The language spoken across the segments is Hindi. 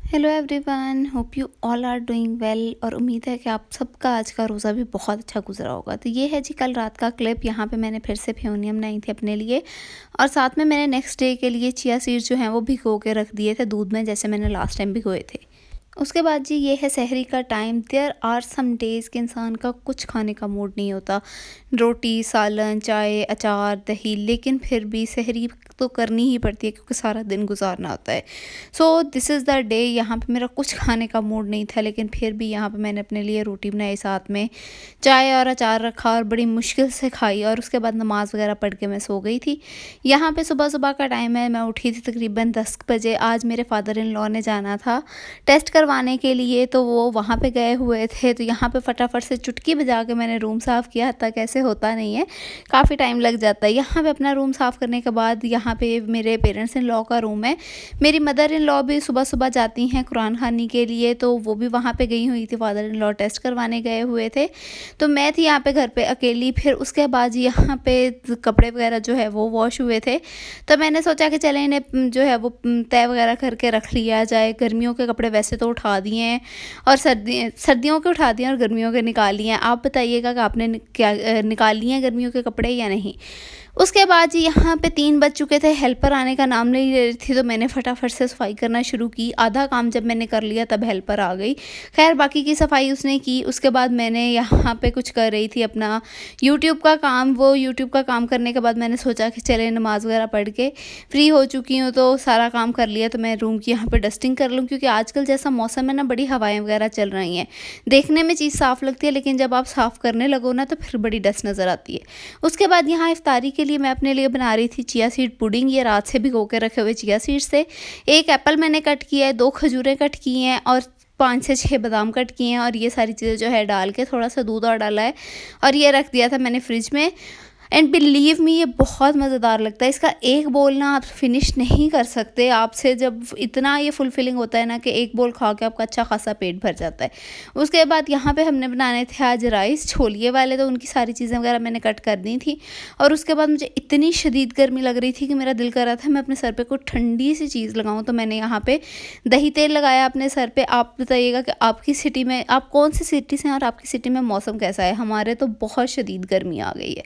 Hello everyone, hope you all are doing well. और उम्मीद है कि आप सबका आज का रोज़ा भी बहुत अच्छा गुजरा होगा। तो ये है जी कल रात का क्लिप। यहाँ पे मैंने फिर से फेवनियम बनाई थी अपने लिए, और साथ में मैंने नेक्स्ट डे के लिए चिया सीड्स जो हैं वो भिगो के रख दिए थे दूध में, जैसे मैंने लास्ट टाइम भिगोए थे। उसके बाद जी ये है सहरी का time. There are some days कि इंसान का कुछ खाने का मूड नहीं होता, रोटी सालन चाय अचार दही, लेकिन फिर भी सहरी तो करनी ही पड़ती है क्योंकि सारा दिन गुजारना होता है। So this is the day. यहाँ पे मेरा कुछ खाने का मूड नहीं था, लेकिन फिर भी यहाँ पे मैंने अपने लिए रोटी बनाई, साथ में चाय और अचार रखा और बड़ी मुश्किल से खाई, और उसके बाद नमाज़ वगैरह पढ़ के मैं सो गई थी। यहाँ पे सुबह सुबह का टाइम है, मैं उठी थी तकरीबन 10 बजे। आज मेरे फादर इन लॉ ने जाना था टेस्ट करवाने के लिए, तो वो वहाँ पे गए हुए थे। तो यहाँ पे फटाफट से चुटकी बजा के मैंने रूम साफ़ किया। तक ऐसे होता नहीं है, काफ़ी टाइम लग जाता है। यहाँ पे अपना रूम साफ़ करने के बाद यहाँ पे मेरे पेरेंट्स इन लॉ का रूम है। मेरी मदर इन लॉ भी सुबह सुबह जाती हैं कुरान खानी के लिए, तो वो भी वहाँ पे गई हुई थी। फादर इन लॉ टेस्ट करवाने गए हुए थे, तो मैं थी यहाँ पे घर पे अकेली। फिर उसके बाद यहाँ पे कपड़े वगैरह जो है वो वॉश हुए थे, तो मैंने सोचा कि चले इन्हें जो है वो तय वगैरह करके रख लिया जाए। गर्मियों के कपड़े वैसे तो उठा दिए हैं, और सर्दियों के उठा दिए और गर्मियों के निकाल लिए हैं। आप बताइएगा कि आपने क्या निकाल लिए हैं गर्मियों के कपड़े या नहीं। उसके बाद जी यहाँ पे 3 बज चुके थे, हेल्पर आने का नाम नहीं ले रही थी, तो मैंने फटाफट से सफाई करना शुरू की। आधा काम जब मैंने कर लिया तब हेल्पर आ गई। खैर बाकी की सफाई उसने की। उसके बाद मैंने यहाँ पे कुछ कर रही थी अपना यूट्यूब का काम। वो यूट्यूब का काम करने के बाद मैंने सोचा कि चले नमाज़ वगैरह पढ़ के फ्री हो चुकी हूँ, तो सारा काम कर लिया, तो मैं रूम की यहाँ पे डस्टिंग कर लूँ, क्योंकि आजकल जैसा मौसम है ना, बड़ी हवाएं वगैरह चल रही हैं। देखने में चीज़ साफ़ लगती है, लेकिन जब आप साफ़ करने लगो ना तो फिर बड़ी डस्ट नज़र आती है। उसके बाद यहाँ इफ्तारी के लिए मैं अपने लिए बना रही थी चिया सीड पुडिंग। ये रात से भिगो के रखे हुए चिया सीड्स थे। 1 एप्पल मैंने कट किया है, 2 खजूरें कट की हैं, और 5 से 6 बादाम कट किए हैं, और ये सारी चीज़ें जो है डाल के थोड़ा सा दूध और डाला है, और ये रख दिया था मैंने फ्रिज में। एंड बिलीव मी, ये बहुत मज़ेदार लगता है। इसका एक बोल ना आप फिनिश नहीं कर सकते। आपसे जब इतना ये फुलफिलिंग होता है ना कि एक बोल खा के आपका अच्छा खासा पेट भर जाता है। उसके बाद यहाँ पे हमने बनाने थे आज राइस छोलिए वाले, तो उनकी सारी चीज़ें वगैरह मैंने कट कर दी थी। और उसके बाद मुझे इतनी शदीद गर्मी लग रही थी कि मेरा दिल कर रहा था मैं अपने सर पे कोई ठंडी सी चीज़ लगाऊँ, तो मैंने यहाँ पे दही तेल लगाया अपने सर पे। आप बताइएगा कि आपकी सिटी में, आप कौन सी सिटी से हैं और आपकी सिटी में मौसम कैसा है। हमारे तो बहुत शदीद गर्मी आ गई है।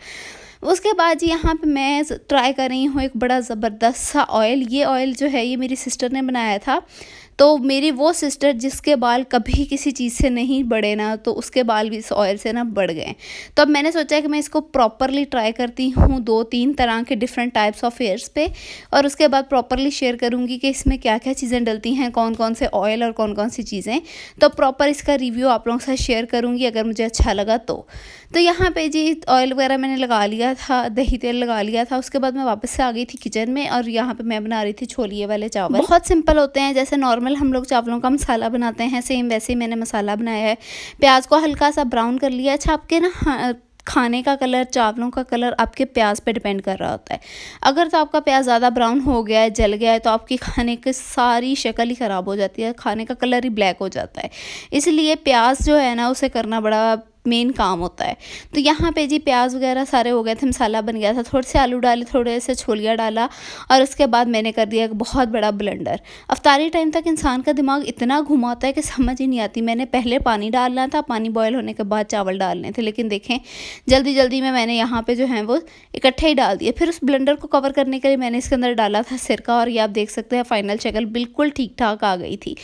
उसके बाद जी यहाँ पे मैं ट्राई कर रही हूँ एक बड़ा ज़बरदस्त सा ऑयल। ये ऑयल जो है ये मेरी सिस्टर ने बनाया था। तो मेरी वो सिस्टर जिसके बाल कभी किसी चीज़ से नहीं बढ़े ना, तो उसके बाल भी इस ऑयल से ना बढ़ गए। तो अब मैंने सोचा कि मैं इसको प्रॉपरली ट्राई करती हूँ 2-3 तरह के डिफरेंट टाइप्स ऑफ हेयर्स पे, और उसके बाद प्रॉपरली शेयर करूँगी कि इसमें क्या क्या चीज़ें डलती हैं, कौन कौन से ऑयल और कौन कौन सी चीज़ें। तो प्रॉपर इसका रिव्यू आप लोगों के साथ शेयर करूँगी अगर मुझे अच्छा लगा तो यहाँ पे जी ऑयल वगैरह मैंने लगा लिया था, दही तेल लगा लिया था। उसके बाद मैं वापस से आ गई थी किचन में, और यहाँ पे मैं बना रही थी छोलिए वाले चावल। बहुत सिंपल होते हैं, जैसे नॉर्मल हम लोग चावलों का मसाला बनाते हैं, सेम वैसे ही मैंने मसाला बनाया है। प्याज को हल्का सा ब्राउन कर लिया। अच्छा, आपके ना खाने का कलर, चावलों का कलर आपके प्याज पे डिपेंड कर रहा होता है। अगर तो आपका प्याज ज़्यादा ब्राउन हो गया है, जल गया है, तो आपकी खाने की सारी शक्ल ही ख़राब हो जाती है, खाने का कलर ही ब्लैक हो जाता है। इसलिए प्याज जो है ना उसे करना बड़ा मेन काम होता है। तो यहाँ पे जी प्याज वगैरह सारे हो गए थे, मसाला बन गया था, थोड़े से आलू डाले, थोड़े से छोलिया डाला, और उसके बाद मैंने कर दिया एक बहुत बड़ा ब्लेंडर। अफ्तारी टाइम तक इंसान का दिमाग इतना घुमाता है कि समझ ही नहीं आती। मैंने पहले पानी डालना था, पानी बॉयल होने के बाद चावल डालने थे, लेकिन देखें जल्दी जल्दी में मैंने यहाँ पे जो है वो इकट्ठे ही डाल दिए। फिर उस ब्लेंडर को कवर करने के लिए मैंने इसके अंदर डाला था सिरका, और ये आप देख सकते हैं फाइनल शक्ल बिल्कुल ठीक ठाक आ गई थी।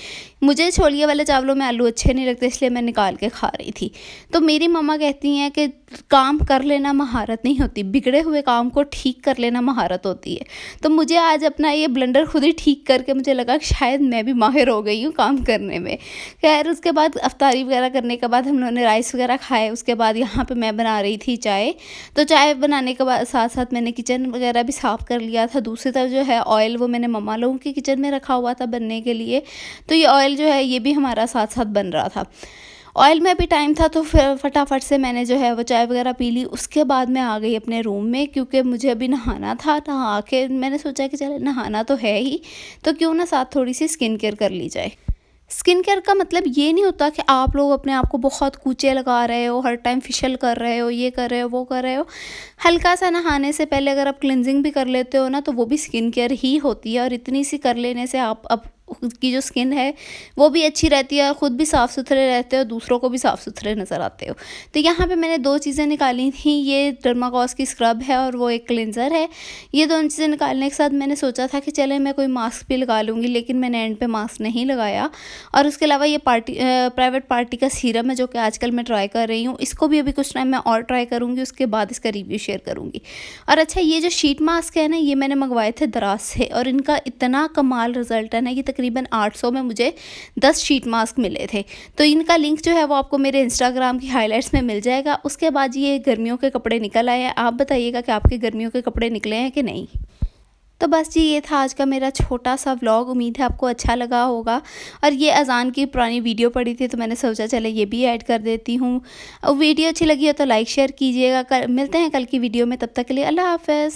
मुझे छोलिए वाले चावलों में आलू अच्छे नहीं लगते, इसलिए मैं निकाल के खा रही थी। तो मेरी मम्मा कहती हैं कि काम कर लेना महारत नहीं होती, बिगड़े हुए काम को ठीक कर लेना महारत होती है। तो मुझे आज अपना ये ब्लेंडर खुद ही ठीक करके मुझे लगा कि शायद मैं भी माहिर हो गई हूँ काम करने में। खैर उसके बाद अफ्तारी वगैरह करने के बाद हम लोगों ने राइस वगैरह खाए। उसके बाद यहाँ पे मैं बना रही थी चाय। तो चाय बनाने के बाद साथ साथ मैंने किचन वगैरह भी साफ़ कर लिया था। दूसरी तरफ जो है ऑयल वो मैंने मम्मा लोगों की किचन में रखा हुआ था बनने के लिए, तो ये ऑयल जो है ये भी हमारा साथ साथ बन रहा था। ऑयल में भी टाइम था, तो फिर फटाफट से मैंने जो है वो चाय वगैरह पी ली। उसके बाद मैं आ गई अपने रूम में, क्योंकि मुझे अभी नहाना था। नहा के मैंने सोचा कि चलो नहाना तो है ही, तो क्यों ना साथ थोड़ी सी स्किन केयर कर ली जाए। स्किन केयर का मतलब ये नहीं होता कि आप लोग अपने आप को बहुत कूचे लगा रहे हो, हर टाइम फेशियल कर रहे हो, ये कर रहे हो, वो कर रहे हो। हल्का सा नहाने से पहले अगर आप क्लिनजिंग भी कर लेते हो ना, तो वो भी स्किन केयर ही होती है। और इतनी सी कर लेने से आप अब की जो स्किन है वो भी अच्छी रहती है और ख़ुद भी साफ़ सुथरे रहते हो, दूसरों को भी साफ़ सुथरे नज़र आते हो। तो यहाँ पे मैंने 2 चीज़ें निकाली थी, ये डर्माकॉस की स्क्रब है और वो एक क्लिनज़र है। ये दोनों चीज़ें निकालने के साथ मैंने सोचा था कि चले मैं कोई मास्क भी लगा लूँगी, लेकिन मैंने एंड पे मास्क नहीं लगाया। और उसके अलावा ये प्राइवेट पार्टी का सीरम है जो कि आजकल मैं ट्राई कर रही हूँ, इसको भी अभी कुछ टाइम मैं और ट्राई करूँगी, उसके बाद इसका रिव्यू शेयर करूँगी। और अच्छा, ये जो शीट मास्क है ना, ये मैंने मंगवाए थे दराज से और इनका इतना कमाल रिजल्ट है ना, ये तकरीबन 800 में मुझे 10 शीट मास्क मिले थे। तो इनका लिंक जो है वो आपको मेरे इंस्टाग्राम की हाइलाइट्स में मिल जाएगा। उसके बाद ये गर्मियों के कपड़े निकल आए हैं, आप बताइएगा कि आपके गर्मियों के कपड़े निकले हैं कि नहीं। तो बस जी, ये था आज का मेरा छोटा सा व्लॉग, उम्मीद है आपको अच्छा लगा होगा। और ये अज़ान की पुरानी वीडियो पड़ी थी तो मैंने सोचा चले ये भी ऐड कर देती हूँ। वीडियो अच्छी लगी हो तो लाइक शेयर कीजिएगा। मिलते हैं कल की वीडियो में, तब तक के लिए अल्लाह हाफ़िज़।